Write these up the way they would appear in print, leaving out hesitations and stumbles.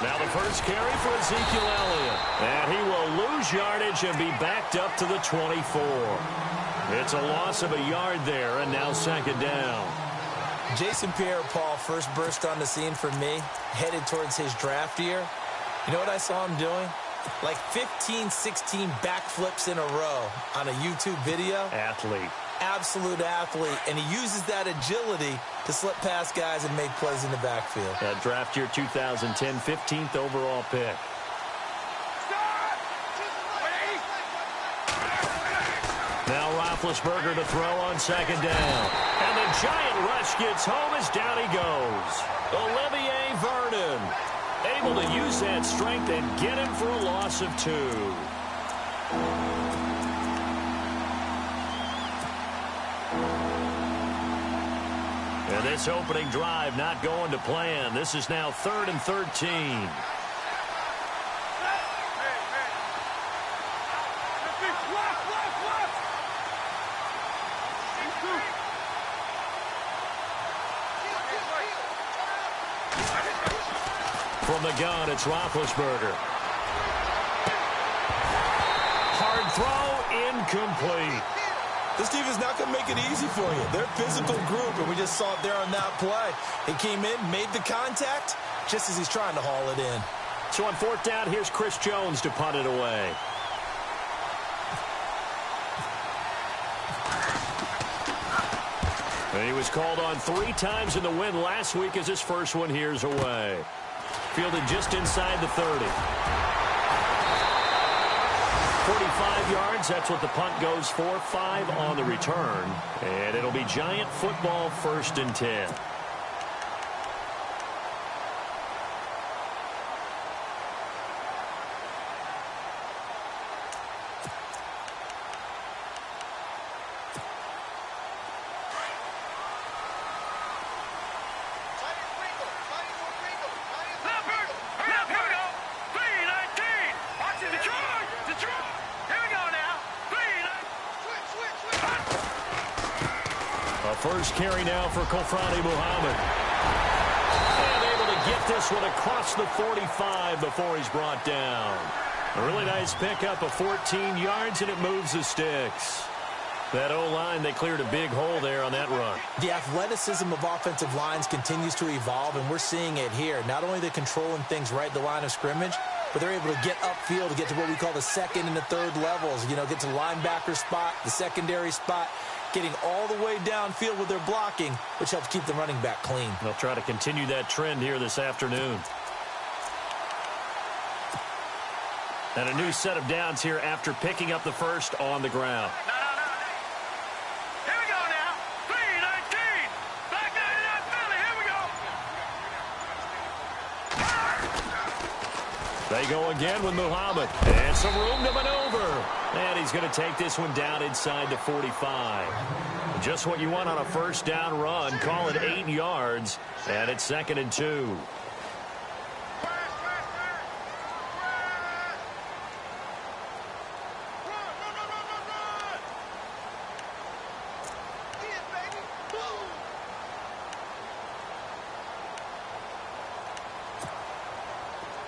Now the first carry for Ezekiel Elliott. And he will lose yardage and be backed up to the 24. It's a loss of a yard there, and now second down. Jason Pierre-Paul first burst on the scene for me, headed towards his draft year. You know what I saw him doing? Like 15, 16 backflips in a row on a YouTube video. Athlete. Absolute athlete, and he uses that agility to slip past guys and make plays in the backfield. That draft year 2010, 15th overall pick. Now Roethlisberger to throw on second down. And the giant rush gets home as down he goes. Olivier Vernon able to use that strength and get him for a loss of 2. And this opening drive not going to plan. This is now 3rd and 13. From the gun, it's Roethlisberger. Hard throw, incomplete. This team is not going to make it easy for you. They're a physical group, and we just saw it there on that play. He came in, made the contact, just as he's trying to haul it in. So on 4th down, here's Chris Jones to punt it away. And he was called on 3 times in the win last week as his first one here's away. Fielded just inside the 30. 45 yards, that's what the punt goes for. 5 on the return. And it'll be Giant football, 1st and 10. First carry now for Kofrani Muhammad. And able to get this one across the 45 before he's brought down. A really nice pickup of 14 yards, and it moves the sticks. That O-line, they cleared a big hole there on that run. The athleticism of offensive lines continues to evolve, and we're seeing it here. Not only they're controlling things right at the line of scrimmage, but they're able to get upfield to get to what we call the 2nd and the 3rd levels. You know, get to the linebacker spot, the secondary spot, getting all the way downfield with their blocking, which helps keep the running back clean. They'll try to continue that trend here this afternoon. And a new set of downs here after picking up the first on the ground. Here we go now. 3-19. Back there in that belly. Here we go. They go again with Muhammad. And some room to maneuver. And he's going to take this one down inside the 45. Just what you want on a first down run. Call it 8 yards. And it's 2nd and 2.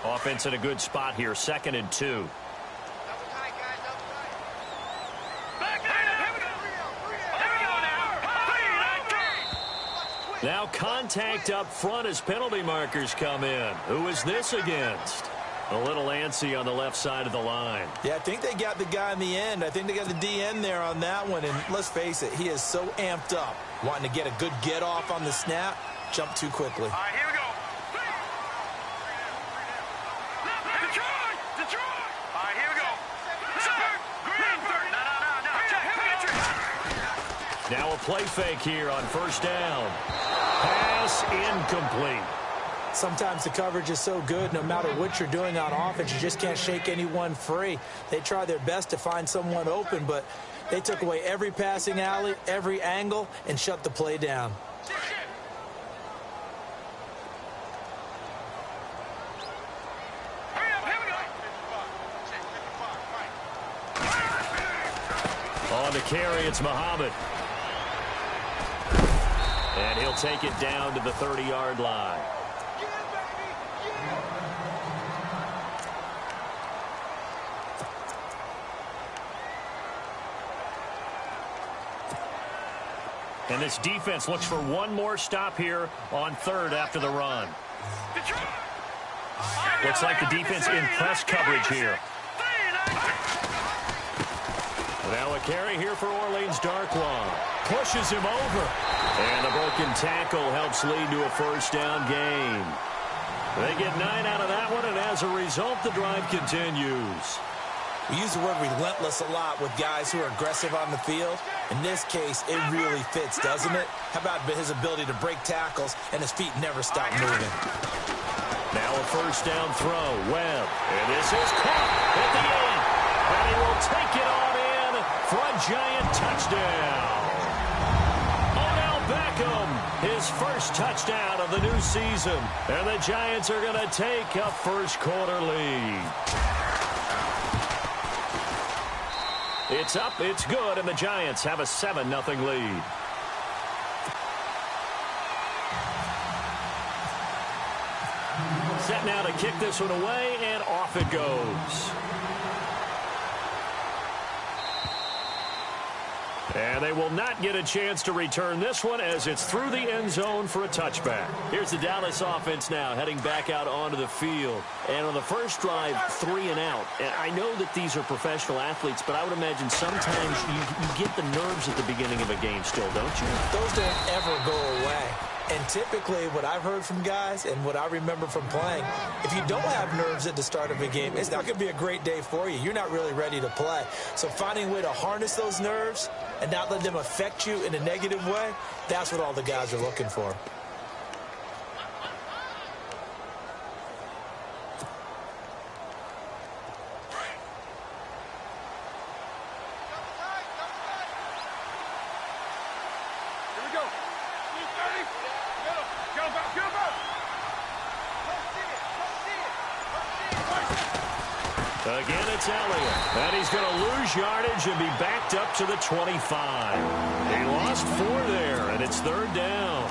Offense in a good spot here. 2nd and 2. Now contact up front as penalty markers come in. Who is this against? A little antsy on the left side of the line. Yeah, I think they got the guy in the end. I think they got the DN there on that one. And let's face it, he is so amped up, wanting to get a good get off on the snap, jump too quickly. All right, here we go. Detroit. All right, here we go. Now a play fake here on first down. Pass incomplete. Sometimes the coverage is so good, no matter what you're doing on offense, you just can't shake anyone free. They try their best to find someone open, but they took away every passing alley, every angle, and shut the play down. On the carry, it's Muhammad. And he'll take it down to the 30-yard line. And this defense looks for one more stop here on third after the run. Looks like the defense in press coverage here. Now a carry here for Orleans Darkwa. Pushes him over. And a broken tackle helps lead to a first down gain. They get 9 out of that one, and as a result, the drive continues. We use the word relentless a lot with guys who are aggressive on the field. In this case, it really fits, doesn't it? How about his ability to break tackles and his feet never stop moving? Now a first down throw. Webb. And this is caught at the 8. And he will take it on in for a giant touchdown. Odell Beckham, his first touchdown of the new season. And the Giants are going to take a first quarter lead. It's up, it's good, and the Giants have a 7-0 lead. Set now to kick this one away, and off it goes. And they will not get a chance to return this one as it's through the end zone for a touchback. Here's the Dallas offense now heading back out onto the field. And on the first drive, 3 and out. And I know that these are professional athletes, but I would imagine sometimes you get the nerves at the beginning of a game still, don't you? Those don't ever go away. And typically what I've heard from guys and what I remember from playing, if you don't have nerves at the start of a game, it's not going to be a great day for you. You're not really ready to play. So finding a way to harness those nerves and not let them affect you in a negative way, that's what all the guys are looking for. Again, it's Elliott. And he's going to lose yardage and be backed up to the 25. He lost 4 there, and it's third down.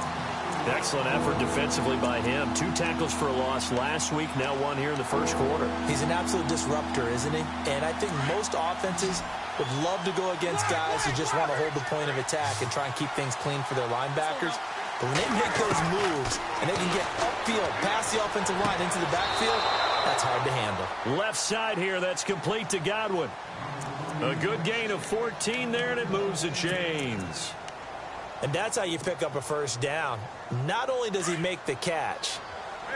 Excellent effort defensively by him. 2 tackles for a loss last week, now 1 here in the first quarter. He's an absolute disruptor, isn't he? And I think most offenses would love to go against guys who just want to hold the point of attack and try and keep things clean for their linebackers. But when they make those moves and they can get upfield, past the offensive line into the backfield, that's hard to handle. Left side here, that's complete to Godwin. A good gain of 14 there, and it moves the chains. And that's how you pick up a first down. Not only does he make the catch,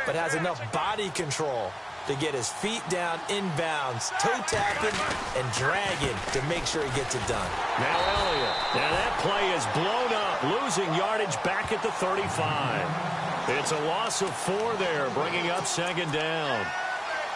but has enough body control to get his feet down inbounds, toe tapping and dragging to make sure he gets it done. Now Elliott. Now that play is blown up, losing yardage back at the 35. It's a loss of 4 there, bringing up second down.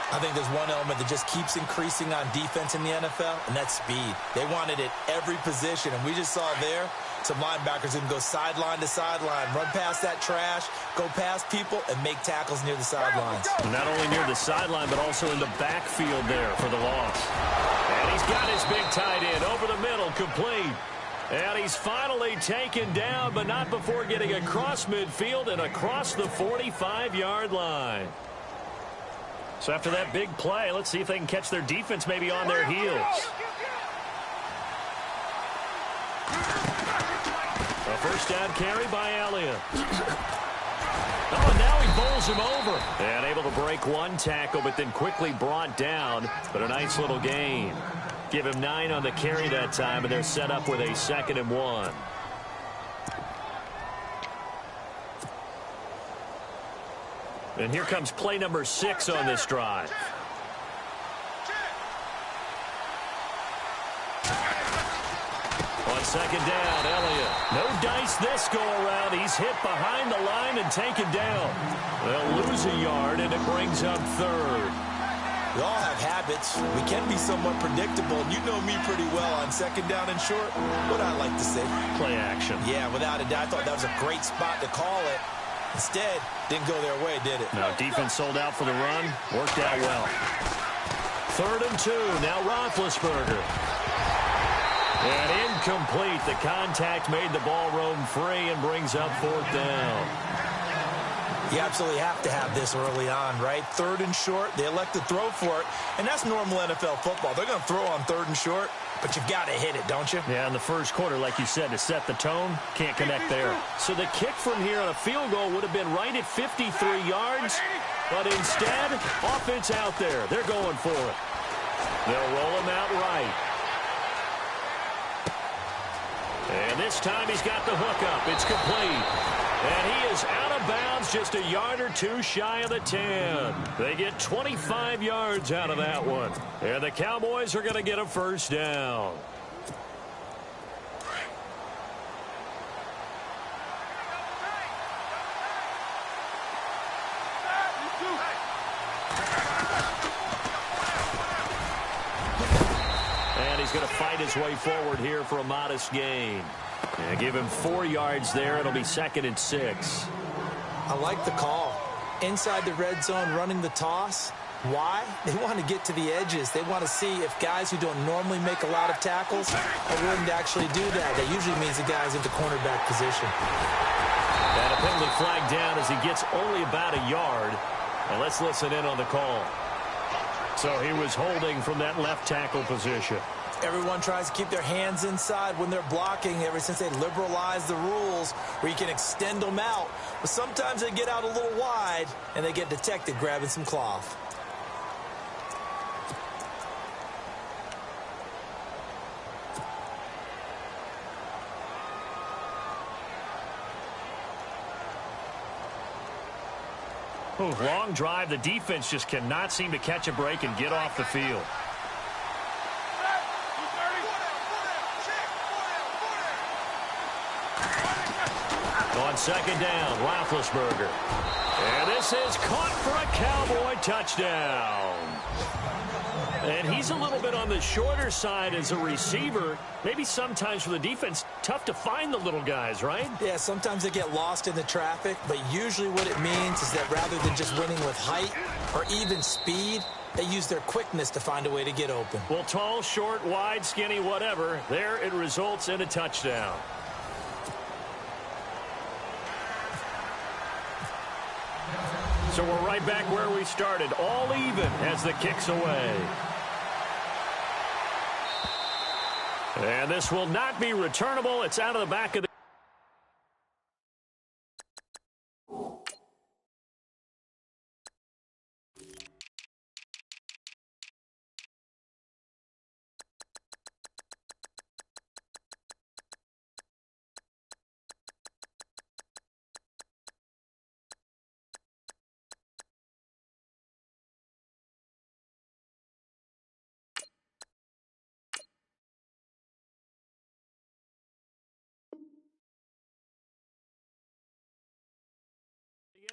I think there's one element that just keeps increasing on defense in the NFL, and that's speed. They want it at every position, and we just saw there some linebackers who can go sideline to sideline, run past that trash, go past people, and make tackles near the sidelines. Not only near the sideline, but also in the backfield there for the loss. And he's got his big tight end over the middle, complete. And he's finally taken down, but not before getting across midfield and across the 45-yard line. So after that big play, let's see if they can catch their defense maybe on their heels. A first down carry by Elliott. Oh, and now he bowls him over. And able to break 1 tackle, but then quickly brought down. But a nice little gain. Give him 9 on the carry that time, and they're set up with a 2nd and 1. And here comes play number 6 on this drive. On second down, Elliott. No dice this go-around. He's hit behind the line and taken down. They'll lose a yard, and it brings up 3rd. We all have habits. We can be somewhat predictable. You know me pretty well on second down and short. What I like to say. Play action. Yeah, without a doubt. I thought that was a great spot to call it. Instead, didn't go their way, did it? No, defense sold out for the run. Worked out well. 3rd and 2. Now Roethlisberger. And incomplete. The contact made the ball roam free and brings up 4th down. You absolutely have to have this early on, right? 3rd and short, they elect to throw for it, and that's normal NFL football. They're going to throw on 3rd and short, but you've got to hit it, don't you? Yeah, in the first quarter, like you said, to set the tone, can't connect there. So the kick from here on a field goal would have been right at 53 yards, but instead, offense out there. They're going for it. They'll roll him out right. And this time he's got the hook up. It's complete. And he is out of bounds, just a yard or two shy of the 10. They get 25 yards out of that one. And the Cowboys are going to get a first down. And he's going to fight his way forward here for a modest gain. And give him 4 yards there. It'll be 2nd and 6. I like the call. Inside the red zone, running the toss. Why? They want to get to the edges. They want to see if guys who don't normally make a lot of tackles are willing to actually do that. That usually means the guy's into cornerback position. And a penalty flag down as he gets only about a yard. And let's listen in on the call. So he was holding from that left tackle position. Everyone tries to keep their hands inside when they're blocking ever since they liberalized the rules where you can extend them out. But sometimes they get out a little wide and they get detected grabbing some cloth. Long drive. The defense just cannot seem to catch a break and get off the field. On 2nd down, Roethlisberger. And this is caught for a Cowboy touchdown. And he's a little bit on the shorter side as a receiver. Maybe sometimes for the defense, tough to find the little guys, right? Yeah, sometimes they get lost in the traffic, but usually what it means is that rather than just winning with height or even speed, they use their quickness to find a way to get open. Well, tall, short, wide, skinny, whatever, there it results in a touchdown. So we're right back where we started, all even as the kick's away. And this will not be returnable. It's out of the back of the...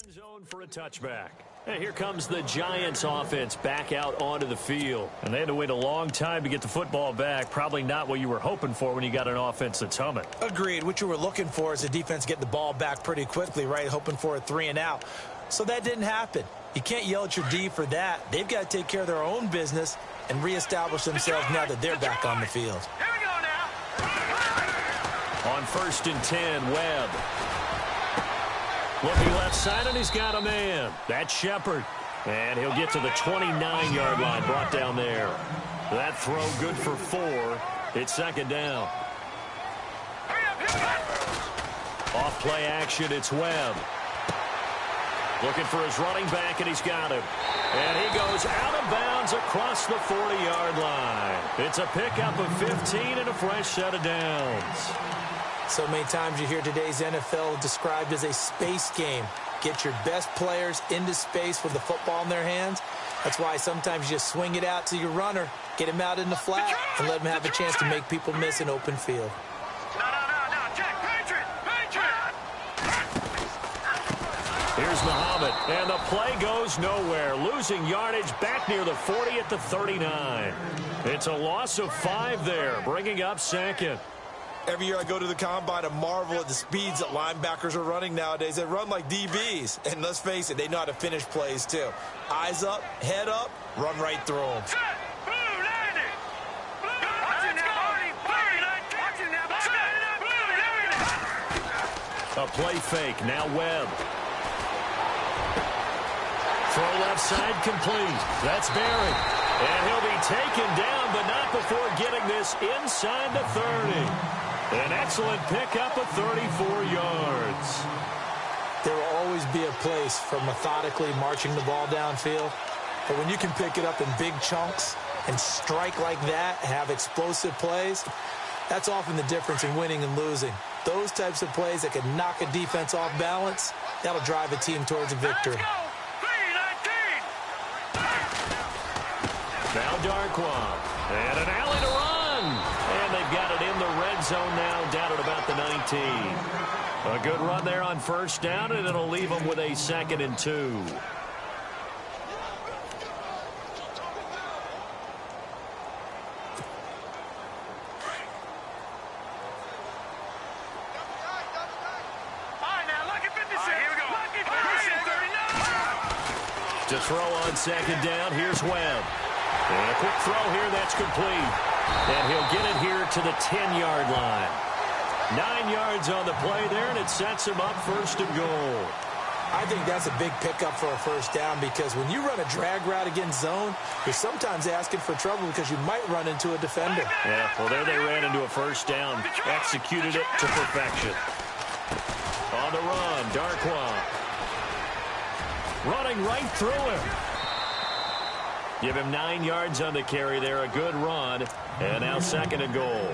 end zone for a touchback. And here comes the Giants offense back out onto the field. And they had to wait a long time to get the football back. Probably not what you were hoping for when you got an offense that's humming. Agreed. What you were looking for is the defense getting the ball back pretty quickly, right? Hoping for a 3 and out. So that didn't happen. You can't yell at your D for that. They've got to take care of their own business and reestablish themselves now that they're back on the field. Here we go now. On 1st and 10, Webb. Looking left side, and he's got a man. That's Shepard. And he'll get to the 29-yard line, brought down there. That throw good for 4. It's 2nd down. Off play action, it's Webb. Looking for his running back, and he's got him. And he goes out of bounds across the 40-yard line. It's a pickup of 15 and a fresh set of downs. So many times you hear today's NFL described as a space game. Get your best players into space with the football in their hands. That's why sometimes you just swing it out to your runner, get him out in the flat, and let him have a chance to make people miss an open field. No, Jack, Patriot. Here's Muhammad, and the play goes nowhere. Losing yardage back near the 40 at the 39. It's a loss of 5 there, bringing up 2nd. Every year I go to the combine and marvel at the speeds that linebackers are running nowadays. They run like DBs. And let's face it, they know how to finish plays too. Eyes up, head up, run right through them. Set. Blue, landing. Blue, watch it now, Marty. Watch it now. Blue, A play fake, now Webb. left side complete. That's Barry. And he'll be taken down, but not before getting this inside the 30. An excellent pickup of 34 yards. There will always be a place for methodically marching the ball downfield. But when you can pick it up in big chunks and strike like that, have explosive plays, that's often the difference in winning and losing. Those types of plays that can knock a defense off balance, that'll drive a team towards a victory. Now Darkwa. And an alley to run. And they've got it in the red zone now, down at about the 19. A good run there on first down, and it'll leave them with a 2nd and 2. To throw on 2nd down, here's Webb. And a quick throw here, that's complete. And he'll get it here to the 10-yard line. 9 yards on the play there, and it sets him up 1st and goal. I think that's a big pickup for a first down because when you run a drag route against zone, you're sometimes asking for trouble because you might run into a defender. Yeah, well, there they ran into a first down, executed it to perfection. On the run, Darkwa. Running right through him. Give him 9 yards on the carry there. A good run. And now 2nd and goal.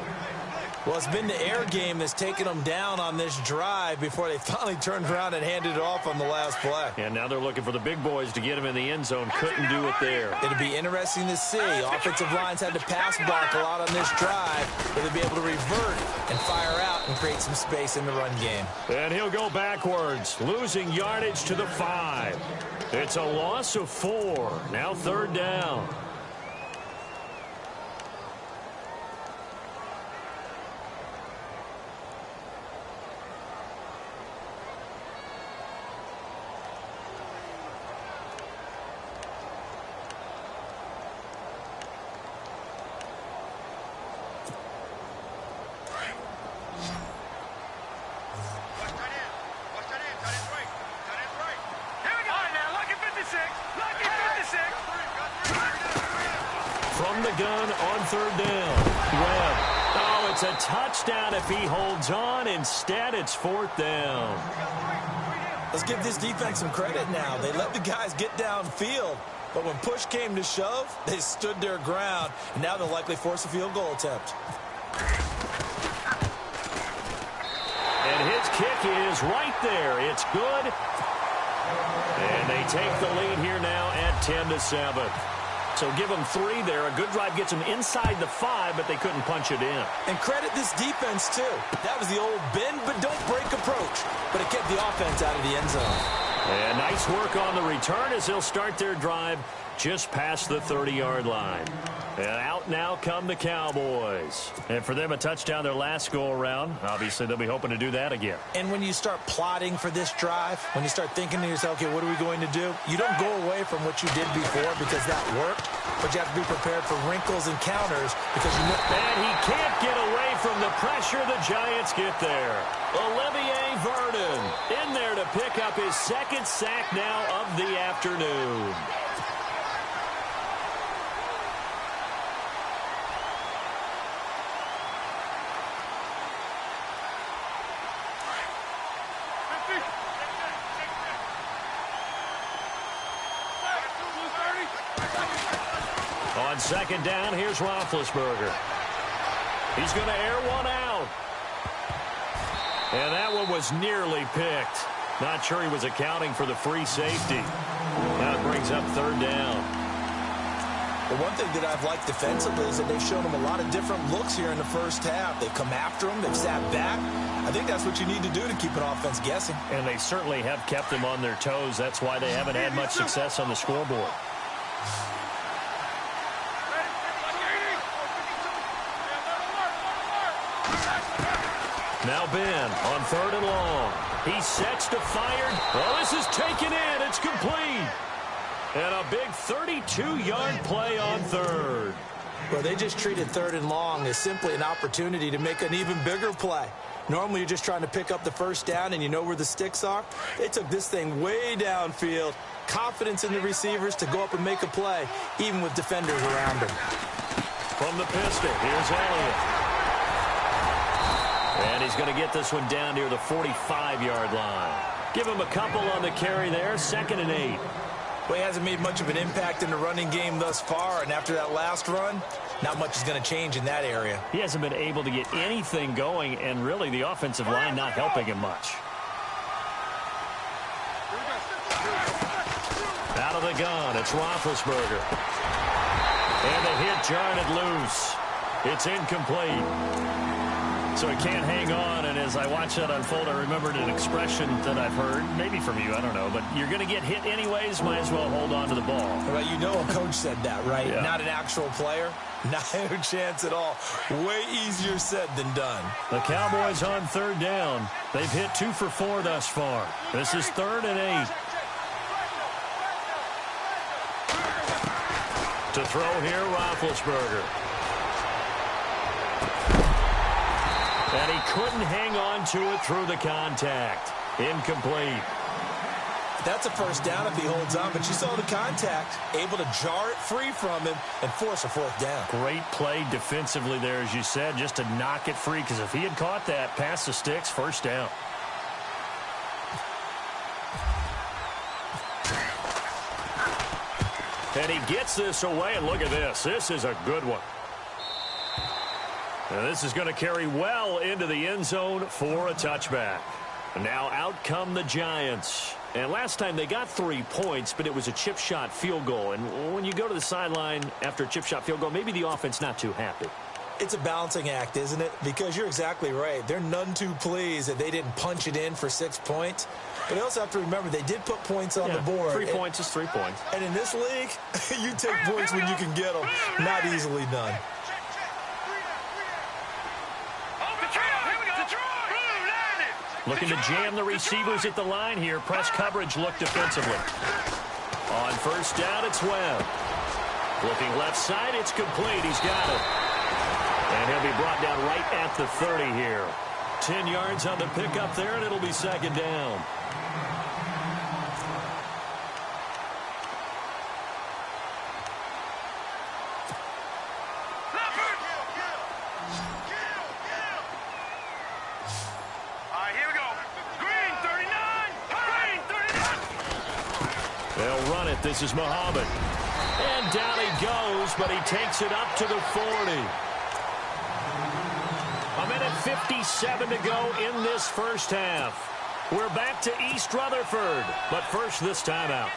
Well, it's been the air game that's taken them down on this drive before they finally turned around and handed it off on the last play. And now they're looking for the big boys to get him in the end zone. Couldn't do it there. It'll be interesting to see. Offensive lines had to pass block a lot on this drive, but they'll be able to revert and fire out and create some space in the run game. And he'll go backwards, losing yardage to the 5. It's a loss of 4. Now 3rd down. From the gun on 3rd down. Webb. Oh, it's a touchdown if he holds on. Instead, it's 4th down. Let's give this defense some credit now. They let the guys get downfield, but when push came to shove, they stood their ground, and now they'll likely force a field goal attempt. And his kick is right there. It's good. And they take the lead here now at 10-7. So give them 3 there. A good drive gets them inside the 5, but they couldn't punch it in. And credit this defense, too. That was the old bend but don't break approach, but it kept the offense out of the end zone. And nice work on the return as they'll start their drive just past the 30-yard line. And out now come the Cowboys. And for them, a touchdown their last go-around. Obviously, they'll be hoping to do that again. And when you start plotting for this drive, when you start thinking to yourself, okay, what are we going to do? You don't go away from what you did before because that worked, but you have to be prepared for wrinkles and counters because you know. And he can't get away from the pressure. The Giants get there. Olivier Vernon in there to pick up his 2nd sack now of the afternoon. On 2nd down, here's Roethlisberger. He's going to air one out. And that one was nearly picked. Not sure he was accounting for the free safety. Now it brings up 3rd down. The one thing that I've liked defensively is that they've shown him a lot of different looks here in the first half. They've come after him. They've sat back. I think that's what you need to do to keep an offense guessing. And they certainly have kept them on their toes. That's why they haven't had much success on the scoreboard. Now Ben on 3rd and long. He sets to fire. Oh, this is taken in. It's complete. And a big 32-yard play on 3rd. Well, they just treated 3rd and long as simply an opportunity to make an even bigger play. Normally, you're just trying to pick up the first down and you know where the sticks are. They took this thing way downfield, confidence in the receivers to go up and make a play, even with defenders around him. From the pistol, here's Elliott. And he's going to get this one down near the 45-yard line. Give him a couple on the carry there, 2nd and 8. Well, he hasn't made much of an impact in the running game thus far, and after that last run, not much is going to change in that area. He hasn't been able to get anything going, and really the offensive line not helping him much. Out of the gun, it's Roethlisberger. And the hit jarred loose. It's incomplete. So he can't hang on, and as I watch that unfold, I remembered an expression that I've heard, maybe from you, I don't know, but you're going to get hit anyways, might as well hold on to the ball. Well, you know a coach said that, right? Yeah. Not an actual player. Not a chance at all. Way easier said than done. The Cowboys on 3rd down. They've hit 2 for 4 thus far. This is 3rd and 8. To throw here, Roethlisberger. And he couldn't hang on to it through the contact. Incomplete. That's a first down if he holds on, but you saw the contact, able to jar it free from him and force a 4th down. Great play defensively there, as you said, just to knock it free, because if he had caught that, past the sticks, 1st down. And he gets this away, and look at this. This is a good one. Now this is going to carry well into the end zone for a touchback. And now out come the Giants. And last time they got 3 points, but it was a chip shot field goal. And when you go to the sideline after a chip shot field goal, maybe the offense not too happy. It's a balancing act, isn't it? Because you're exactly right. They're none too pleased that they didn't punch it in for 6 points. But they also have to remember they did put points on the board. 3 points is 3 points. And in this league, you take points when you can get them. Not easily done. Looking to jam the receivers at the line here. Press coverage look defensively. On 1st down, it's Webb. Looking left side, it's complete. He's got it. And he'll be brought down right at the 30 here. 10 yards on the pickup there, and it'll be 2nd down. They'll run it. This is Muhammad. And down he goes, but he takes it up to the 40. A minute 57 to go in this 1st half. We're back to East Rutherford, but first this timeout.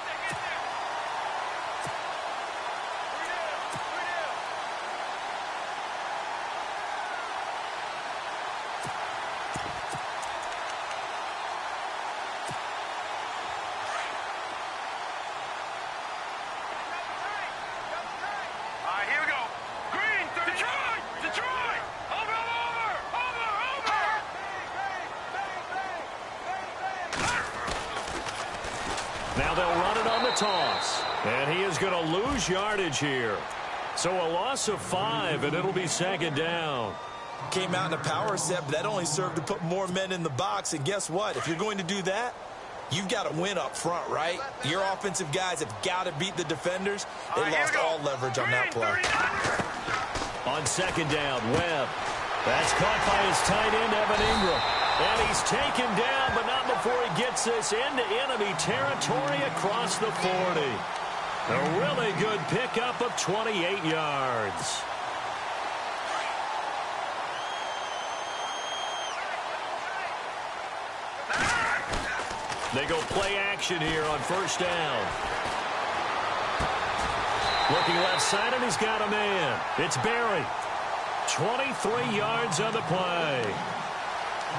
Now they'll run it on the toss. And he is going to lose yardage here. So a loss of 5, and it'll be 2nd down. Came out in a power set, but that only served to put more men in the box. And guess what? If you're going to do that, you've got to win up front, right? Your offensive guys have got to beat the defenders. They lost all leverage on that play. On 2nd down, Webb. That's caught by his tight end, Evan Ingram. And he's taken down, but not before he gets this into enemy territory across the 40. A really good pickup of 28 yards. They go play action here on 1st down. Looking left side, and he's got a man. It's Barry. 23 yards on the play.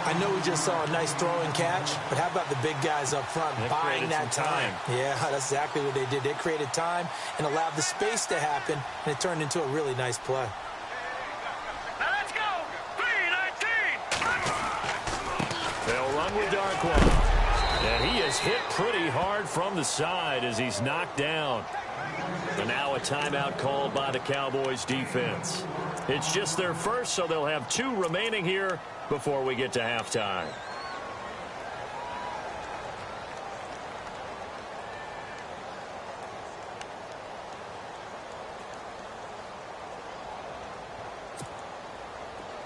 I know we just saw a nice throwing catch, but how about the big guys up front buying that time? Yeah, that's exactly what they did. They created time and allowed the space to happen, and it turned into a really nice play. Now let's go. 3-19. They'll run with Darkwa. And he is hit pretty hard from the side as he's knocked down. And now a timeout called by the Cowboys defense. It's just their first, so they'll have 2 remaining here before we get to halftime.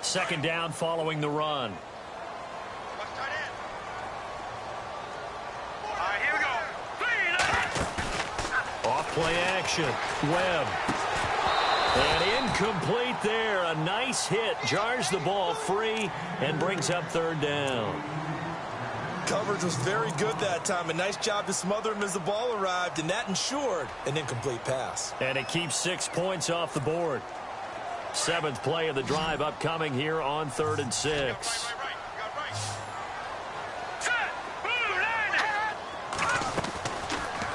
Second down following the run. All right, here we go. 3, 9. Off play action. Webb. And incomplete there. A nice hit. Jars the ball free and brings up third down. Coverage was very good that time. A nice job to smother him as the ball arrived, and that ensured an incomplete pass. And it keeps 6 points off the board. 7th play of the drive upcoming here on 3rd and 6. Set. Blue, 9.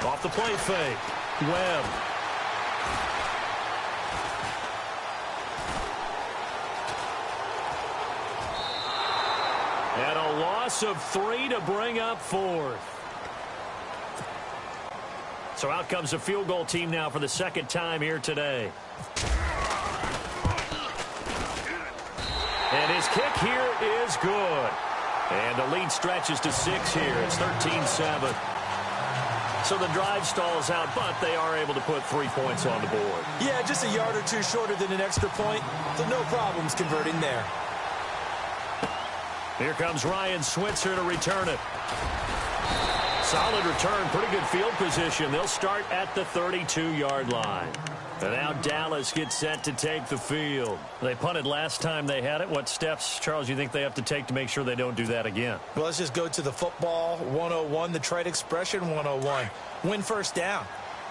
Off the play fake. Webb. And a loss of 3 to bring up 4th. So out comes the field goal team now for the second time here today. And his kick here is good. And the lead stretches to 6 here. It's 13-7. So the drive stalls out, but they are able to put 3 points on the board. Yeah, just a yard or two shorter than an extra point, so no problems converting there. Here comes Ryan Switzer to return it. Solid return, pretty good field position. They'll start at the 32-yard line. And now Dallas gets set to take the field. They punted last time they had it. What steps, Charles, you think they have to take to make sure they don't do that again? Well, let's just go to the football 101, the trite expression 101. Win first down.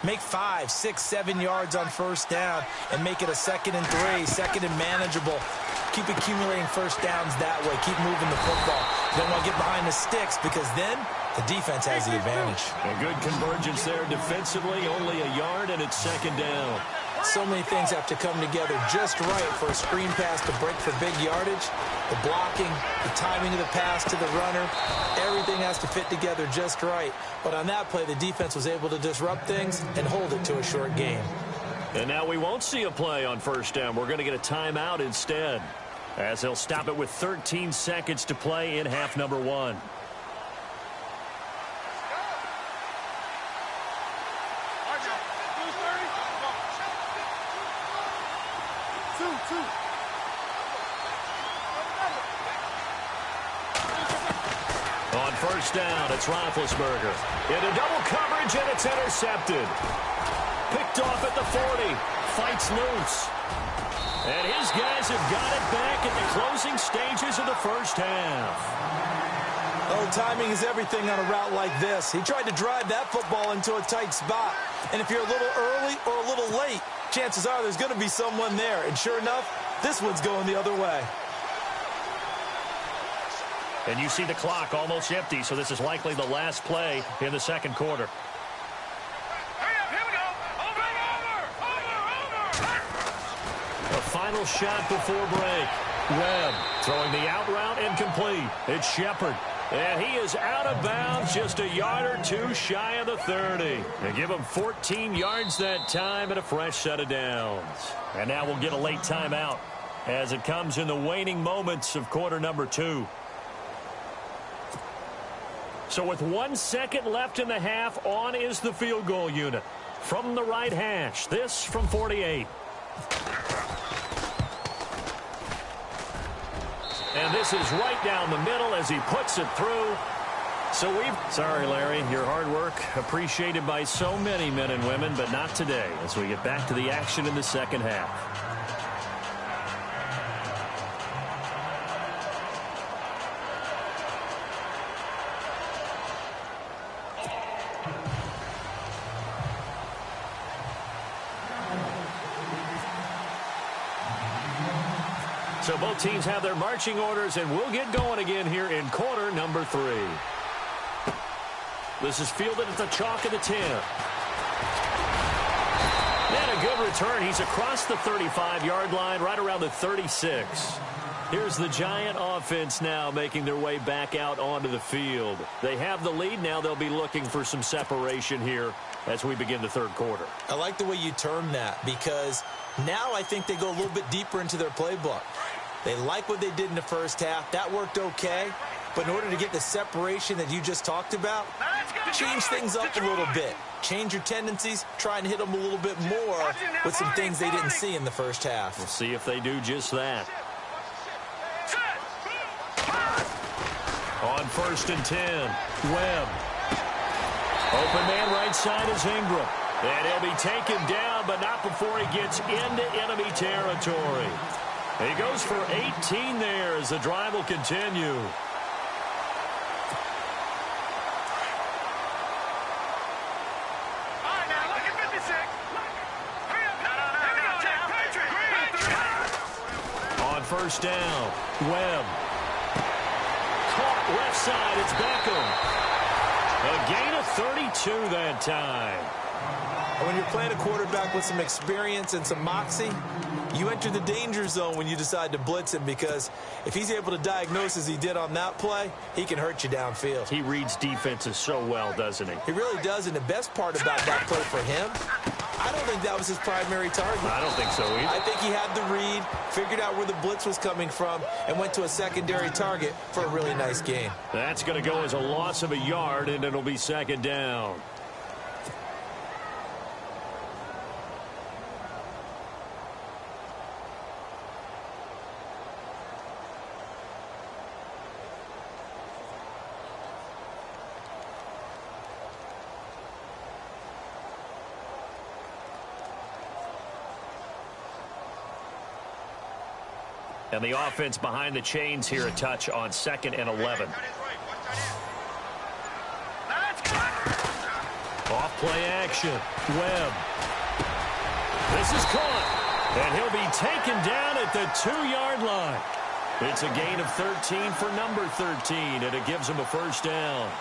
Make 5, 6, 7 yards on first down and make it a 2nd and 3, 2nd and manageable. Keep accumulating first downs that way. Keep moving the football. You don't want to get behind the sticks because then the defense has the advantage. A good convergence there defensively. Only a yard and it's 2nd down. So many things have to come together just right for a screen pass to break for big yardage. The blocking, the timing of the pass to the runner, everything has to fit together just right. But on that play, the defense was able to disrupt things and hold it to a short game. And now we won't see a play on first down. We're going to get a timeout instead, as they'll stop it with 13 seconds to play in half number 1. On first down, it's Roethlisberger. Into double coverage, and it's intercepted. Picked off at the 40. Fights loose. And his guys have got it back at the closing stages of the first half. Oh, timing is everything on a route like this. He tried to drive that football into a tight spot. And if you're a little early or a little late, chances are there's going to be someone there. And sure enough, this one's going the other way. And you see the clock almost empty, so this is likely the last play in the second quarter. Hurry up, here we go. Over. A final shot before break. Webb throwing the out route incomplete. It's Shepard. And he is out of bounds, just a yard or two shy of the 30. They give him 14 yards that time and a fresh set of downs. And now we'll get a late timeout as it comes in the waning moments of quarter number 2. So with 1 second left in the half, on is the field goal unit. From the right hash, this from 48. And this is right down the middle as he puts it through. So sorry, Larry, your hard work appreciated by so many men and women, but not today as we get back to the action in the second half. So both teams have their marching orders, and we'll get going again here in quarter number 3. This is fielded at the chalk of the 10. And a good return. He's across the 35-yard line, right around the 36. Here's the Giant offense now making their way back out onto the field. They have the lead. Now they'll be looking for some separation here as we begin the third quarter. I like the way you term that because now I think they go a little bit deeper into their playbook. They like what they did in the first half. That worked okay. But in order to get the separation that you just talked about, change things up a little bit. Change your tendencies. Try and hit them a little bit more with some things they didn't see in the first half. We'll see if they do just that. On 1st and 10, Webb. Open man right side is Ingram. And he'll be taken down, but not before he gets into enemy territory. He goes for 18 there as the drive will continue. On 1st down, Webb. Caught left side, it's Beckham. A gain of 32 that time. When you're playing a quarterback with some experience and some moxie, you enter the danger zone when you decide to blitz him, because if he's able to diagnose as he did on that play, he can hurt you downfield. He reads defenses so well, doesn't he? He really does, and the best part about that play for him, I don't think that was his primary target. I don't think so either. I think he had the read, figured out where the blitz was coming from, and went to a secondary target for a really nice gain. That's going to go as a loss of a yard, and it'll be 2nd down. And the offense behind the chains here, a touch on 2nd and 11. Off play action. Webb. This is caught. And he'll be taken down at the 2-yard line. It's a gain of 13 for number 13, and it gives him a 1st down.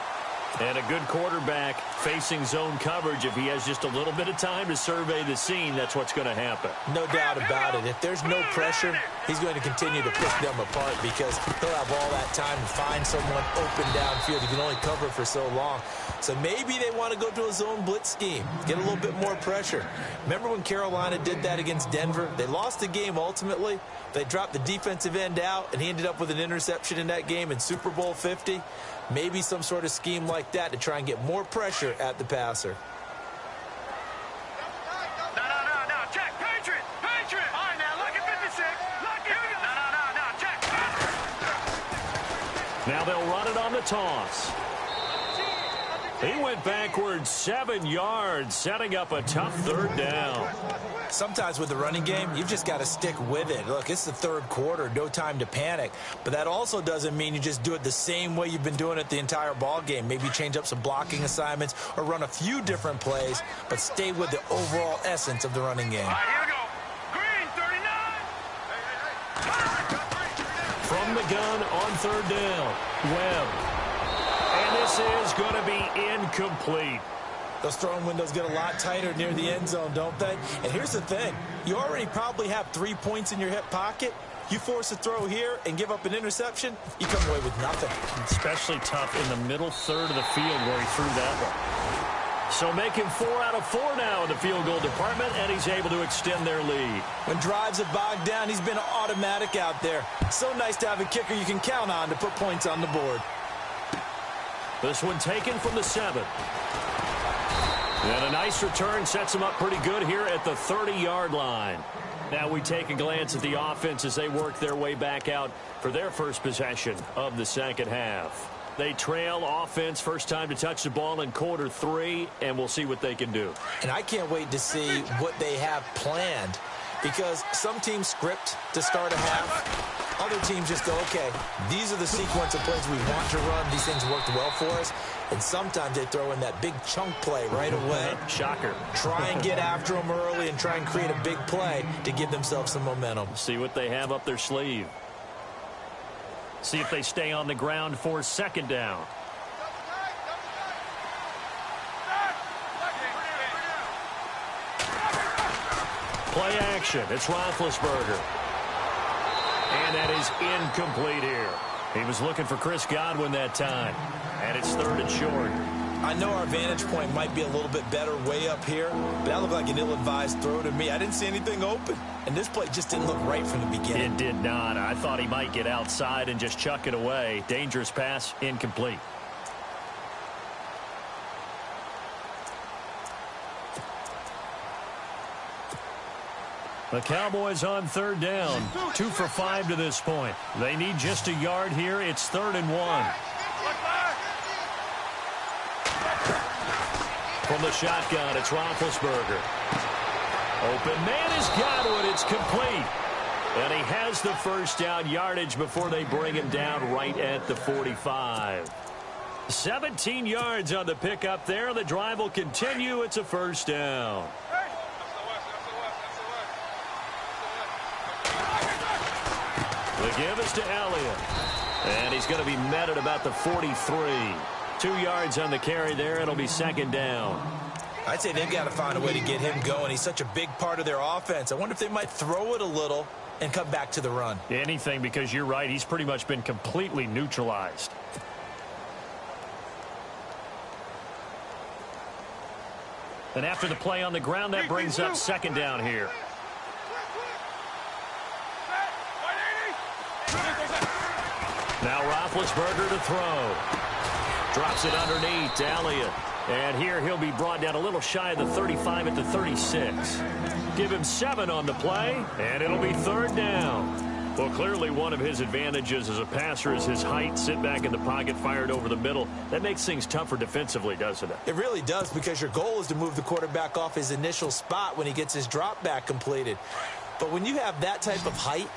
And a good quarterback facing zone coverage, if he has just a little bit of time to survey the scene, that's what's going to happen. No doubt about it. If there's no pressure, he's going to continue to pick them apart, because he'll have all that time to find someone open downfield. He can only cover for so long. So maybe they want to go to a zone blitz scheme, get a little bit more pressure. Remember when Carolina did that against Denver? They lost the game ultimately. They dropped the defensive end out, and he ended up with an interception in that game in Super Bowl 50. Maybe some sort of scheme like that to try and get more pressure at the passer. No, check, Patriot. All right, now, look at 56. Look, here we go. No, check. Now they'll run it on the toss. He went backwards 7 yards, setting up a tough 3rd down. Sometimes with the running game, you've just got to stick with it. Look, it's the 3rd quarter, no time to panic. But that also doesn't mean you just do it the same way you've been doing it the entire ball game. Maybe change up some blocking assignments or run a few different plays, but stay with the overall essence of the running game. All right, here we go. Green, 39. From the gun on 3rd down, Webb. And this is going to be incomplete. Those throwing windows get a lot tighter near the end zone, don't they? And here's the thing. You already probably have 3 points in your hip pocket. You force a throw here and give up an interception, you come away with nothing. Especially tough in the middle 3rd of the field where he threw that one. So making 4 out of 4 now in the field goal department, and he's able to extend their lead. When drives have bogged down, he's been automatic out there. So nice to have a kicker you can count on to put points on the board. This one taken from the 7. And a nice return sets him up pretty good here at the 30-yard line. Now we take a glance at the offense as they work their way back out for their first possession of the 2nd half. They trail offense, first time to touch the ball in quarter 3, and we'll see what they can do. And I can't wait to see what they have planned, because some teams script to start a half. Other teams just go, okay, these are the sequence of plays we want to run. These things worked well for us. And sometimes they throw in that big chunk play right away. Shocker. Try and get after them early and try and create a big play to give themselves some momentum. See what they have up their sleeve. See if they stay on the ground for 2nd down. Play action. It's Roethlisberger. And that is incomplete here. He was looking for Chris Godwin that time. And it's 3rd and short. I know our vantage point might be a little bit better way up here, but that looked like an ill-advised throw to me. I didn't see anything open. And this play just didn't look right from the beginning. It did not. I thought he might get outside and just chuck it away. Dangerous pass, incomplete. The Cowboys on 3rd down. 2 for 5 to this point. They need just a yard here. It's 3rd and 1. From the shotgun, it's Roethlisberger. Open man has got it. It's complete. And he has the first down yardage before they bring him down right at the 45. 17 yards on the pickup there. The drive will continue. It's a first down. The give is to Elliott. And he's going to be met at about the 43. 2 yards on the carry there. It'll be second down. I'd say they've got to find a way to get him going. He's such a big part of their offense. I wonder if they might throw it a little and come back to the run. Anything, because you're right. He's pretty much been completely neutralized. And after the play on the ground, that brings up second down here. Now Roethlisberger to throw. Drops it underneath to Elliott. And here he'll be brought down a little shy of the 35 at the 36. Give him 7 on the play, and it'll be third down. Well, clearly one of his advantages as a passer is his height. Sit back in the pocket, fired over the middle. That makes things tougher defensively, doesn't it? It really does, because your goal is to move the quarterback off his initial spot when he gets his drop back completed. But when you have that type of height,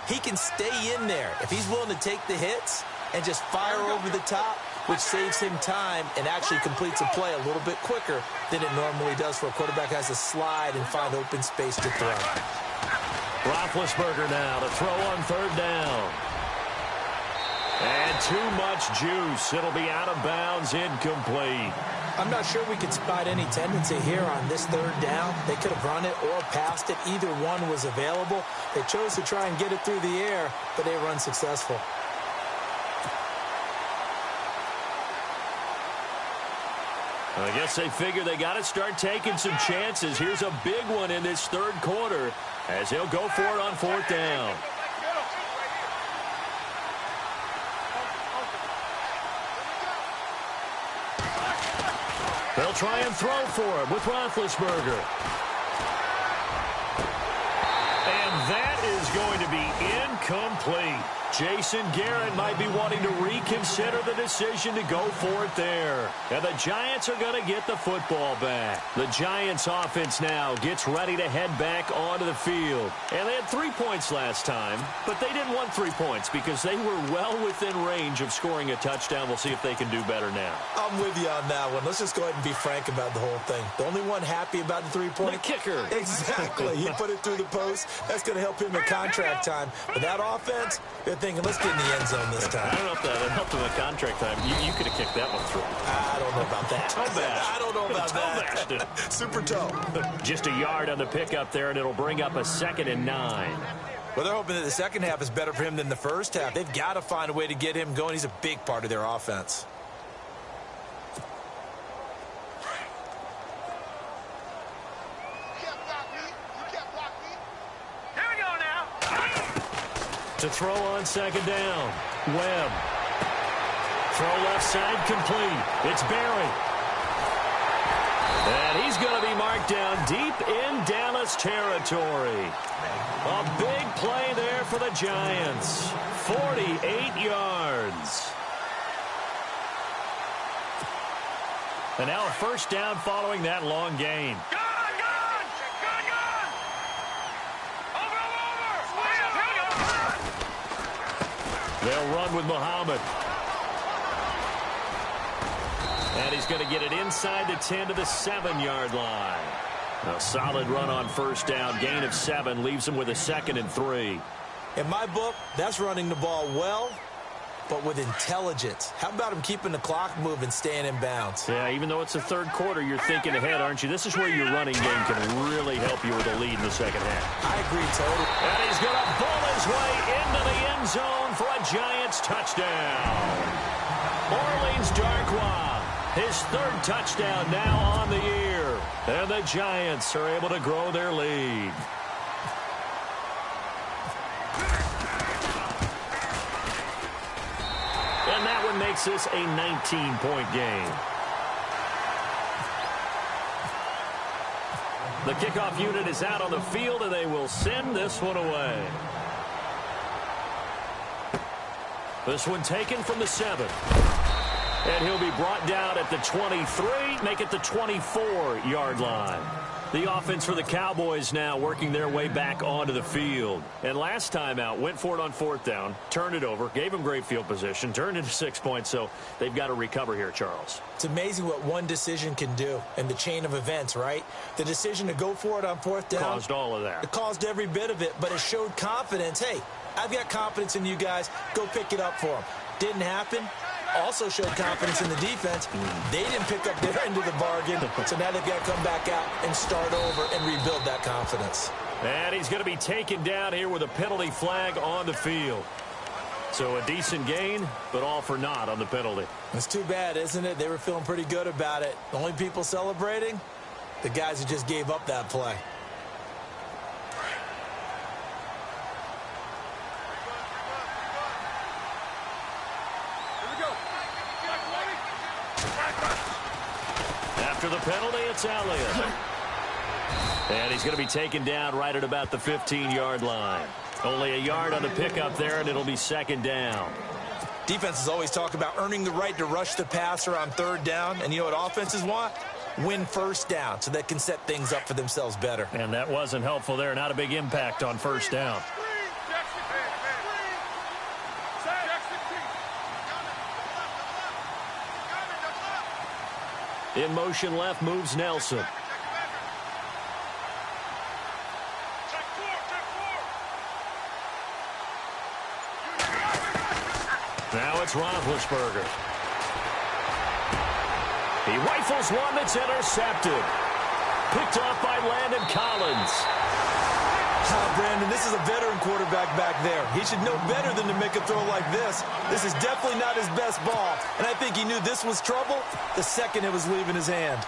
he can stay in there if he's willing to take the hits and just fire over the top, which saves him time and actually completes a play a little bit quicker than it normally does for a quarterback has to slide and find open space to throw. Roethlisberger now to throw on third down. And too much juice. It'll be out of bounds, incomplete. I'm not sure we could spot any tendency here on this third down. They could have run it or passed it. Either one was available. They chose to try and get it through the air, but they were unsuccessful. I guess they figure they got to start taking some chances. Here's a big one in this third quarter as he'll go for it on fourth down. They'll try and throw for him with Roethlisberger. And that is going to be incomplete. Jason Garrett might be wanting to reconsider the decision to go for it there. And the Giants are going to get the football back. The Giants offense now gets ready to head back onto the field. And they had 3 points last time, but they didn't want 3 points because they were well within range of scoring a touchdown. We'll see if they can do better now. I'm with you on that one. Let's just go ahead and be frank about the whole thing. The only one happy about the 3-point? The kicker. Exactly. He put it through the post. That's going to help him in contract time. But that offense, they're thinking, let's get in the end zone this time. I don't know if that helped him in contract time. You could have kicked that one through. I don't know about that. Toe bash. I don't know about that. Super toe. Just a yard on the pickup there, and it'll bring up a 2nd and 9. Well, they're hoping that the second half is better for him than the first half. They've got to find a way to get him going. He's a big part of their offense. To throw on second down. Webb. Throw left side complete. It's Barry. And he's going to be marked down deep in Dallas territory. A big play there for the Giants. 48 yards. And now a first down following that long gain. They'll run with Muhammad. And he's going to get it inside the 10 to the 7-yard line. A solid run on first down. Gain of 7 leaves him with a 2nd and 3. In my book, that's running the ball well, but with intelligence. How about him keeping the clock moving, staying in bounds? Yeah, even though it's the third quarter, you're thinking ahead, aren't you? This is where your running game can really help you with a lead in the second half. I agree totally. And he's going to bull his way into the end zone for a Giants touchdown. Orleans Darkwa, his 3rd touchdown now on the year. And the Giants are able to grow their lead. And that one makes this a 19-point game. The kickoff unit is out on the field, and they will send this one away. This one taken from the 7. And he'll be brought down at the 23, make it the 24-yard line. The offense for the Cowboys now working their way back onto the field. And last time out, went for it on 4th down, turned it over, gave them great field position, turned into 6 points, so they've got to recover here, Charles. It's amazing what one decision can do in the chain of events, right? The decision to go for it on 4th down. Caused all of that. It caused every bit of it, but it showed confidence. Hey, I've got confidence in you guys. Go pick it up for them. Didn't happen. Also showed confidence in the defense. They didn't pick up their end of the bargain, so now they've got to come back out and start over and rebuild that confidence. And he's going to be taken down here with a penalty flag on the field. So a decent gain, but all for naught on the penalty. It's too bad, isn't it? They were feeling pretty good about it. The only people celebrating, the guys who just gave up that play. After the penalty, it's Elliott. And he's going to be taken down right at about the 15-yard line. Only a yard on the pickup there, and it'll be 2nd down. Defenses always talk about earning the right to rush the passer on 3rd down. And you know what offenses want? Win 1st down so they can set things up for themselves better. And that wasn't helpful there. Not a big impact on 1st down. In motion left moves Nelson. Now it's Roethlisberger. He rifles one that's intercepted. Picked off by Landon Collins. Brandon, this is a veteran quarterback back there. He should know better than to make a throw like this. This is definitely not his best ball. And I think he knew this was trouble the second it was leaving his hand.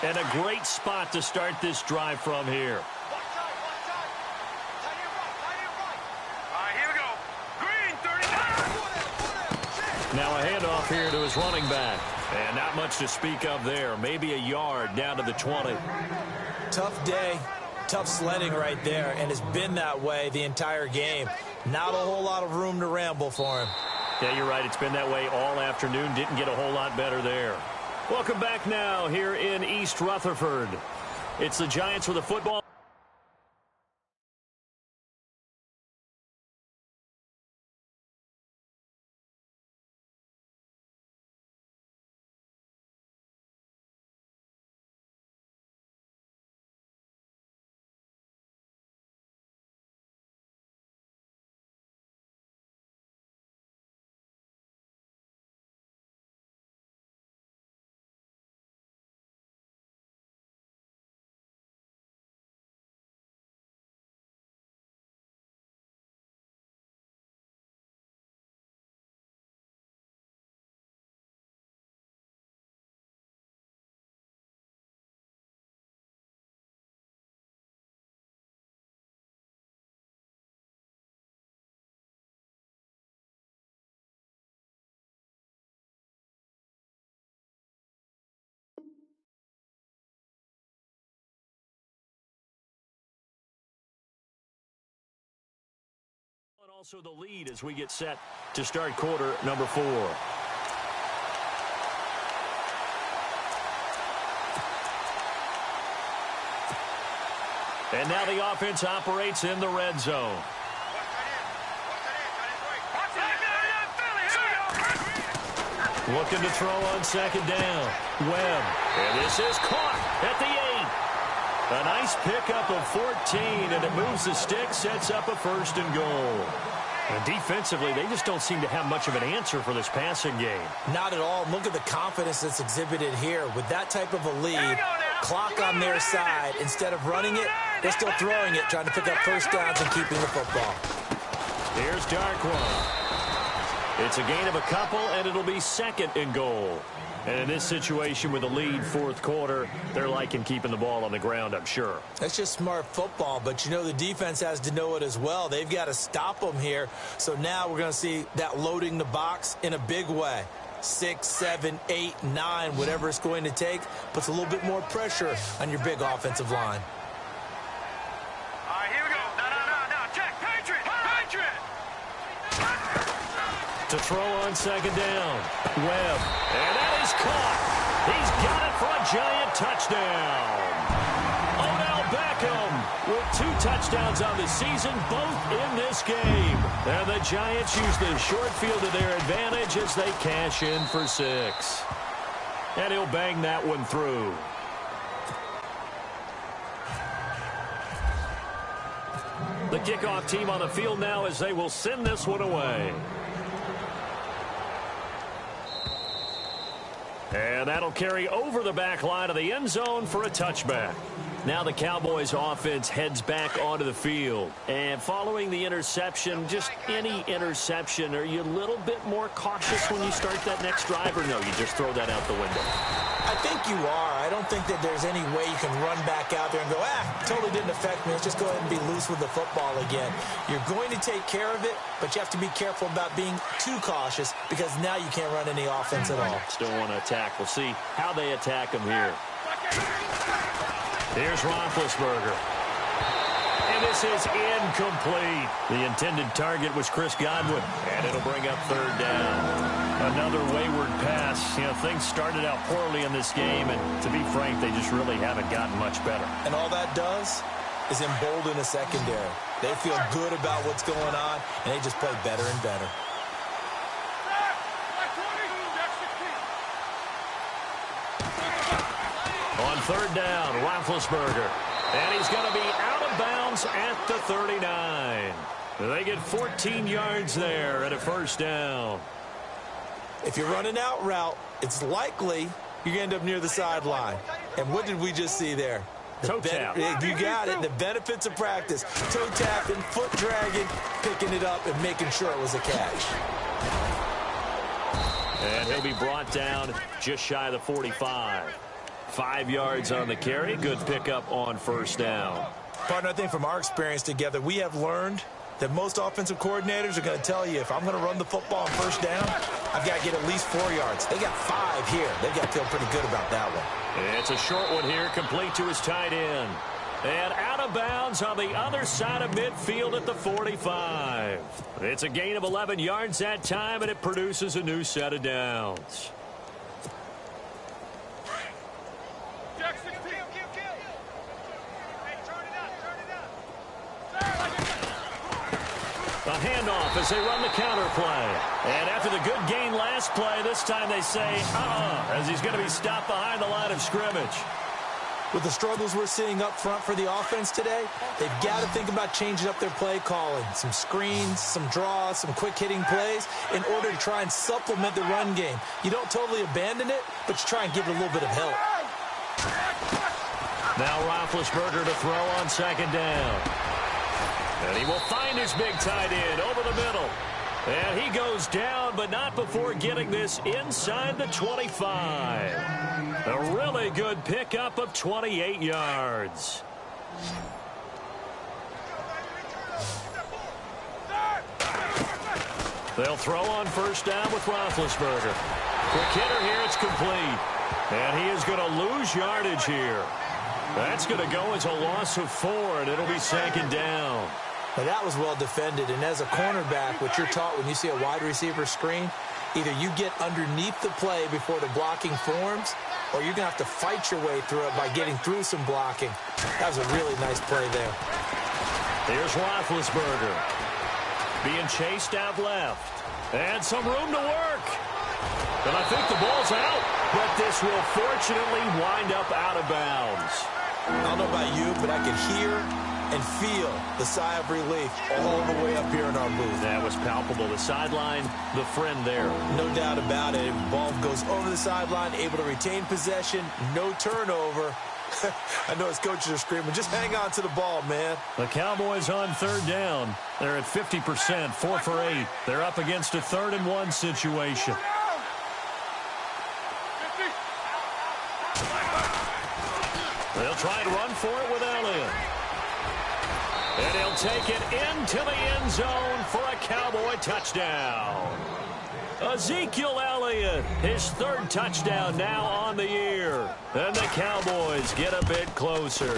And a great spot to start this drive from here. Now a handoff here to his running back. And not much to speak of there. Maybe a yard down to the 20. Tough day, tough sledding right there, and it's been that way the entire game. Not a whole lot of room to ramble for him. Yeah, you're right. It's been that way all afternoon. Didn't get a whole lot better there. Welcome back now here in East Rutherford. It's the Giants with the football. And also the lead as we get set to start quarter number 4. And now the offense operates in the red zone. Looking to throw on 2nd down. Webb. And this is caught at the 8. A nice pickup of 14, and it moves the stick, sets up a 1st and goal. And defensively, they just don't seem to have much of an answer for this passing game. Not at all. Look at the confidence that's exhibited here. With that type of a lead, clock on their side, instead of running it, they're still throwing it, trying to pick up 1st downs and keeping the football. Here's Darkwa. It's a gain of a couple, and it'll be second and goal. And in this situation with a lead fourth quarter, they're liking keeping the ball on the ground, I'm sure. That's just smart football, but you know the defense has to know it as well. They've got to stop them here. So now we're going to see that loading the box in a big way. 6, 7, 8, 9, whatever it's going to take, puts a little bit more pressure on your big offensive line. All right, here we go. No. Check. Patriot. To throw on second down. Webb. And that is caught. He's got it for a giant touchdown. Odell Beckham with 2 touchdowns on the season, both in this game. And the Giants use the short field to their advantage as they cash in for 6. And he'll bang that one through. The kickoff team on the field now as they will send this one away. And that'll carry over the back line of the end zone for a touchback. Now the Cowboys offense heads back onto the field. And following the interception, just any interception, are you a little bit more cautious when you start that next drive, or no, you just throw that out the window? I think you are. I don't think that there's any way you can run back out there and go, totally didn't affect me. Let's just go ahead and be loose with the football again. You're going to take care of it, but you have to be careful about being too cautious because now you can't run any offense at all. Still want to attack. We'll see how they attack him here. Here's Roethlisberger. And this is incomplete. The intended target was Chris Godwin, and it'll bring up third down. Another wayward pass. You know, things started out poorly in this game, and to be frank, they just really haven't gotten much better. And all that does is embolden the secondary. They feel good about what's going on, and they just play better and better. On third down, Roethlisberger. And he's going to be out of bounds at the 39. They get 14 yards there at a first down. If you're running out route, it's likely you're going to end up near the sideline. And what did we just see there? Toe tap. You got it. The benefits of practice. Toe tapping, foot dragging, picking it up, and making sure it was a catch. And he'll be brought down just shy of the 45. 5 yards on the carry. Good pickup on first down. Partner, I think from our experience together, we have learned that most offensive coordinators are going to tell you, if I'm going to run the football on first down, I've got to get at least 4 yards. They got 5 here. They've got to feel pretty good about that one. It's a short one here, complete to his tight end. And out of bounds on the other side of midfield at the 45. It's a gain of 11 yards that time, and it produces a new set of downs. A handoff as they run the counter play. And after the good gain last play, this time they say, as he's going to be stopped behind the line of scrimmage. With the struggles we're seeing up front for the offense today, they've got to think about changing up their play calling. Some screens, some draws, some quick-hitting plays in order to try and supplement the run game. You don't totally abandon it, but you try and give it a little bit of help. Now Roethlisberger to throw on second down. And he will find his big tight end over the middle. And he goes down, but not before getting this inside the 25. A really good pickup of 28 yards. They'll throw on first down with Roethlisberger. Quick hitter here, it's complete. And he is going to lose yardage here. That's going to go as a loss of 4, and it'll be second down. Now, that was well defended, and as a cornerback, what you're taught when you see a wide receiver screen, either you get underneath the play before the blocking forms, or you're going to have to fight your way through it by getting through some blocking. That was a really nice play there. Here's Roethlisberger. Being chased out left. And some room to work. And I think the ball's out, but this will fortunately wind up out of bounds. I don't know about you, but I could hear and feel the sigh of relief all the way up here in our booth. That was palpable. The sideline, the friend there. No doubt about it. Ball goes over the sideline, able to retain possession, no turnover. I know his coaches are screaming, just hang on to the ball, man. The Cowboys on third down. They're at 50%, 4 for 8. They're up against a 3rd and 1 situation. They'll try and run for it with Elliott. And he'll take it into the end zone for a Cowboy touchdown. Ezekiel Elliott, his 3rd touchdown now on the year. And the Cowboys get a bit closer.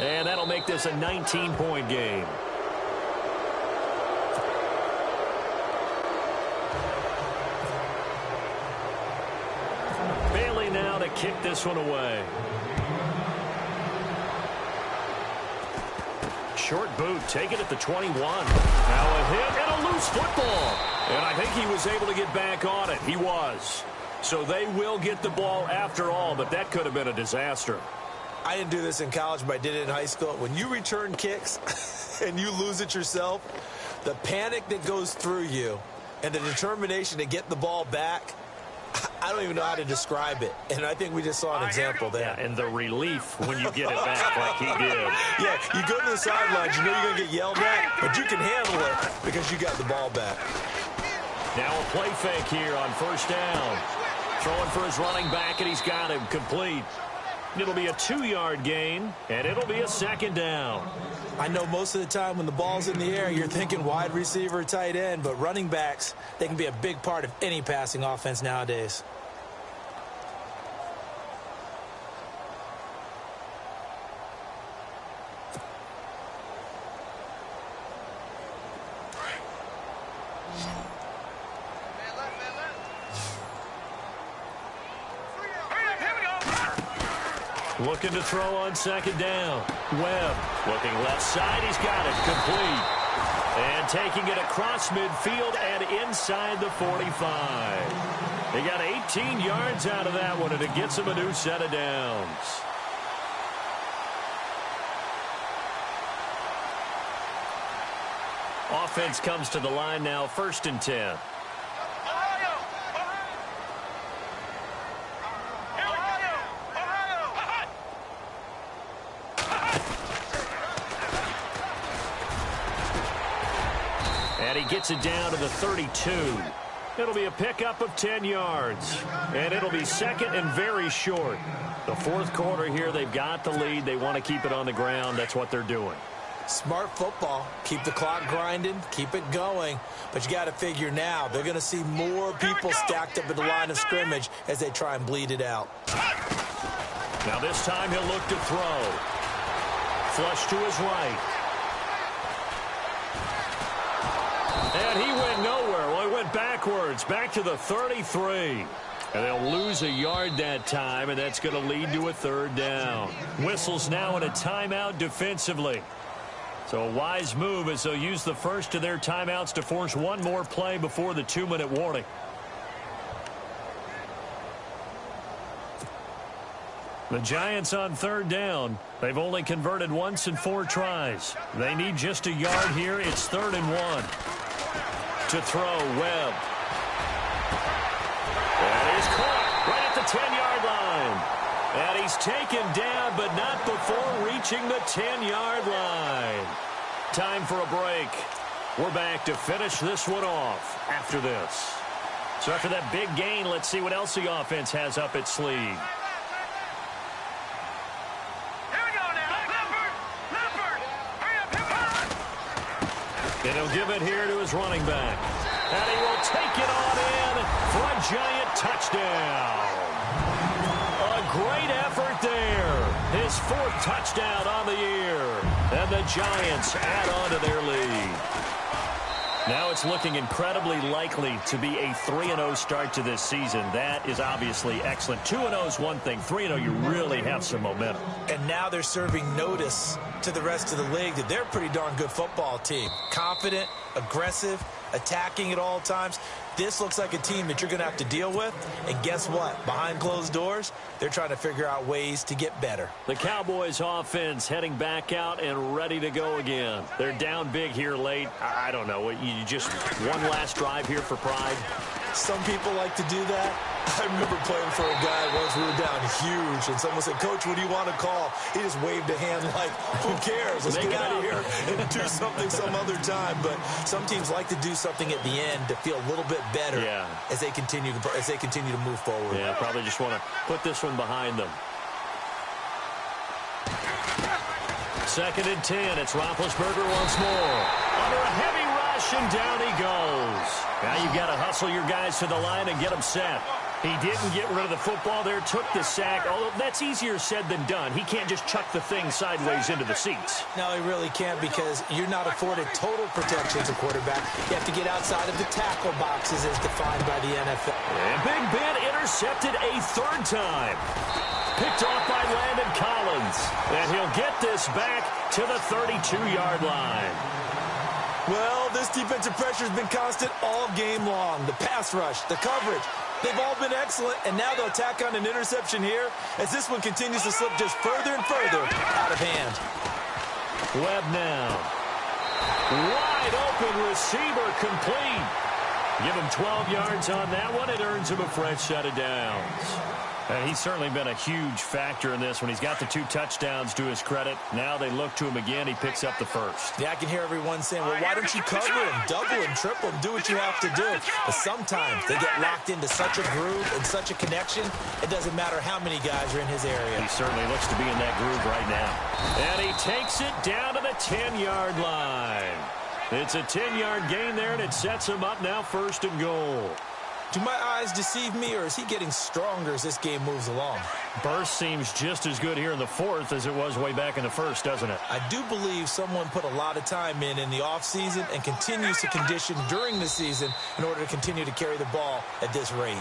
And that'll make this a 19-point game. Bailey now to kick this one away. Short boot, take it at the 21. Now a hit and a loose football. And I think he was able to get back on it. He was. So they will get the ball after all, but that could have been a disaster. I didn't do this in college, but I did it in high school. When you return kicks and you lose it yourself, the panic that goes through you and the determination to get the ball back, I don't even know how to describe it. And I think we just saw an example there. Yeah, and the relief when you get it back like he did. Yeah, you go to the sidelines, you know you're going to get yelled at, but you can handle it because you got the ball back. Now a play fake here on 1st down. Throwing for his running back, and he's got him complete. It'll be a 2-yard gain, and it'll be a 2nd down. I know most of the time when the ball's in the air, you're thinking wide receiver, tight end, but running backs, they can be a big part of any passing offense nowadays. Looking to throw on 2nd down. Webb looking left side. He's got it complete. And taking it across midfield and inside the 45. They got 18 yards out of that one, and it gets him a new set of downs. Offense comes to the line now, 1st and 10. And he gets it down to the 32. It'll be a pickup of 10 yards. And it'll be 2nd and very short. The 4th quarter here, they've got the lead. They want to keep it on the ground. That's what they're doing. Smart football. Keep the clock grinding. Keep it going. But you got to figure now, they're going to see more people stacked up at the line of scrimmage as they try and bleed it out. Now this time he'll look to throw. Flush to his right. And he went nowhere. Well, he went backwards, back to the 33. And they'll lose a yard that time, and that's going to lead to a 3rd down. Whistles now in a timeout defensively. So a wise move as they'll use the first of their timeouts to force one more play before the 2-minute warning. The Giants on 3rd down. They've only converted once in 4 tries. They need just a yard here. It's 3rd and 1. To throw, Webb. And he's caught right at the 10-yard line. And he's taken down, but not before reaching the 10-yard line. Time for a break. We're back to finish this one off after this. So after that big gain, let's see what else the offense has up its sleeve. And he'll give it here to his running back. And he will take it on in for a Giant touchdown. A great effort there. His 4th touchdown on the year. And the Giants add on to their lead. Now it's looking incredibly likely to be a 3-0 start to this season. That is obviously excellent. 2-0 is one thing. 3-0, you really have some momentum. And now they're serving notice to the rest of the league that they're a pretty darn good football team. Confident, aggressive, attacking at all times. This looks like a team that you're going to have to deal with. And guess what? Behind closed doors, they're trying to figure out ways to get better. The Cowboys offense heading back out and ready to go again. They're down big here late. I don't know. You just one last drive here for pride? Some people like to do that. I remember playing for a guy once. We were down huge, and someone said, "Coach, what do you want to call?" He just waved a hand like, "Who cares? Let's get out of here and do something some other time." But some teams like to do something at the end to feel a little bit better as they continue to move forward. Yeah, probably just want to put this one behind them. 2nd and 10. It's Roethlisberger once more. Under a heavy rush, and down he goes. Now you've got to hustle your guys to the line and get them set. He didn't get rid of the football there, took the sack, although that's easier said than done. He can't just chuck the thing sideways into the seats. No, he really can't, because you're not afforded total protection as a quarterback. You have to get outside of the tackle boxes as defined by the NFL. And Big Ben intercepted a 3rd time. Picked off by Landon Collins. And he'll get this back to the 32-yard line. Well, this defensive pressure has been constant all game long. The pass rush, the coverage, they've all been excellent, and now they'll tack on an interception here as this one continues to slip just further and further out of hand. Webb now. Wide open receiver, complete. Give him 12 yards on that one. It earns him a fresh set of downs. And he's certainly been a huge factor in this one. He's got the 2 touchdowns to his credit. Now they look to him again. He picks up the 1st. Yeah, I can hear everyone saying, well, why don't you cover him, double him, triple him, do what you have to do. But sometimes they get locked into such a groove and such a connection, it doesn't matter how many guys are in his area. He certainly looks to be in that groove right now. And he takes it down to the 10-yard line. It's a 10-yard gain there, and it sets him up now 1st and goal. Do my eyes deceive me, or is he getting stronger as this game moves along? Burst seems just as good here in the 4th as it was way back in the 1st, doesn't it? I do believe someone put a lot of time in the offseason and continues to condition during the season in order to continue to carry the ball at this rate.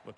Well,